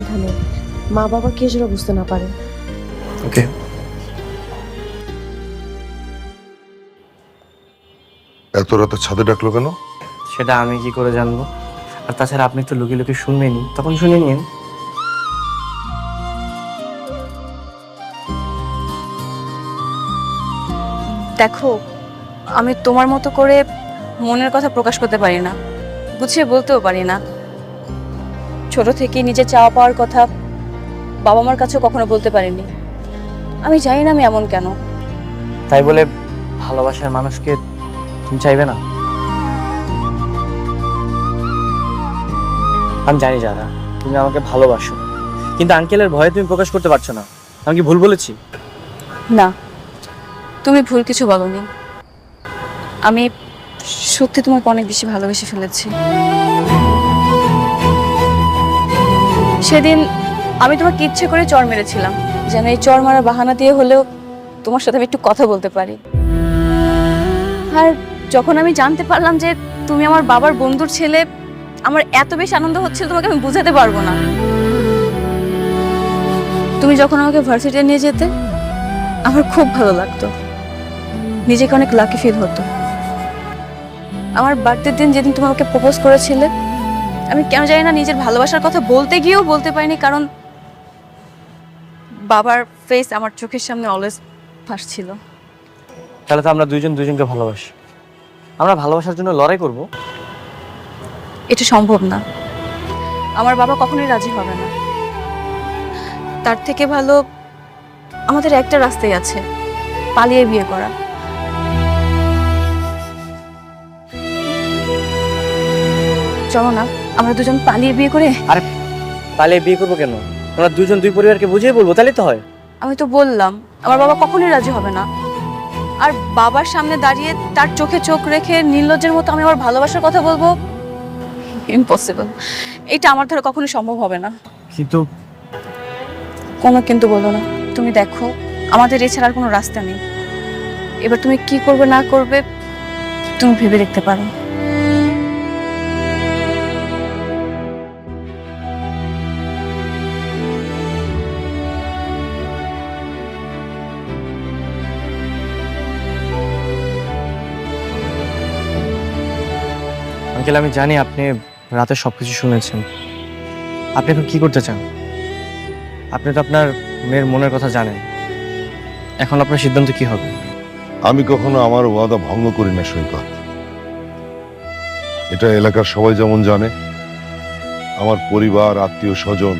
এখানে, মা বাবা কেউ যেন বুঝতে না পারে। ওকে। এত রাতে ছাদে ডাকলো কেন? সেটা আমি কি করে জানবো? আর তাছাড়া আপনি তো লুকিয়ে লুকিয়ে শুনবেনই, তখন শুনে নিন। দেখো, আমি তোমার মতো করে মনের কথা প্রকাশ করতে পারি না, গুছিয়ে বলতেও পারি না। ছোট থেকে নিজে চাওয়া পাওয়ার কথা বাবা মার কাছেও কখনো বলতে পারিনি। আমি জানি না আমি এমন কেন। তাই বলে ভালোবাসার মানুষকে তুমি চাইবে না? আমি জানি যারা তুমি আমাকে ভালোবাসো, কিন্তু আঙ্কেলের ভয়ে তুমি প্রকাশ করতে পারছো না। আমি কি ভুল বলেছি? না, তুমি ভুল কিছু বলনি। আমি সত্যি তোমাকে অনেক বেশি ভালোবেসে ফেলেছি। সেদিন আমি তোমাকে ইচ্ছে করে চড় মেরেছিলাম, যেন এই চড় মারা বাহানা দিয়ে হলেও তোমার সাথে আমি একটু কথা বলতে পারি। আর যখন আমি জানতে পারলাম যে তুমি আমার বাবার বন্ধুর ছেলে, আমার এত বেশি আনন্দ হচ্ছিল তোমাকে আমি বুঝাতে পারবো না। তুমি যখন আমাকে ভার্সিটিতে নিয়ে যেতে আমার খুব ভালো লাগতো, নিজেকে অনেক লাকি ফিল হতো। আমার বার্থডের দিন যেদিন তুমি আমাকে প্রপোজ করেছিলে, আমি কেন জানি না নিজের ভালোবাসার কথা বলতে গিয়েও বলতে পারিনি, কারণ বাবার ফেস আমার চোখের সামনে অলওয়েজ ভাসছিল। তাহলে তো আমরা দুইজন দুইজনকে ভালোবাসি, আমরা ভালোবাসার জন্য লড়াই করব। এটা সম্ভব না, আমার বাবা কখনোই রাজি হবে না। তার থেকে ভালো আমাদের একটা রাস্তাই আছে, পালিয়ে বিয়ে করা। চলো না, আমরা দুজন পালিয়ে বিয়ে করে। আরে পালিয়ে বিয়ে করবো কেন? আমরা দুজন দুই পরিবারকে বুঝিয়ে বলবো, তাহলেই তো হয়। আমি তো বললাম আমার বাবা কখনোই রাজি হবে না। আর বাবার সামনে দাঁড়িয়ে তার চোখে চোখ রেখে নির্লজ্জের মতো আমি আমার ভালোবাসার কথা বলবো, ইম্পসিবল। এটা আমার দ্বারা কখনোই সম্ভব হবে না। কিন্তু কোনো কিন্তু বলো না, তুমি দেখো আমাদের এছাড়া আর কোনো রাস্তা নেই। এবার তুমি কি করবে না করবে তুমি ভেবে দেখতে পারো। আঙ্কেল, আমি জানি আপনি রাতে সবকিছু শুনেছেন। আপনি এখন কি করতে চান? আপনি তো আপনার মেয়ের মনের কথা জানেন। এখন আপনার সিদ্ধান্ত কি হবে? আমি কখনো আমার ওয়াদা ভঙ্গ করি না সৈকত। এটা এলাকার সবাই যেমন জানে, আমার পরিবার, আত্মীয় স্বজন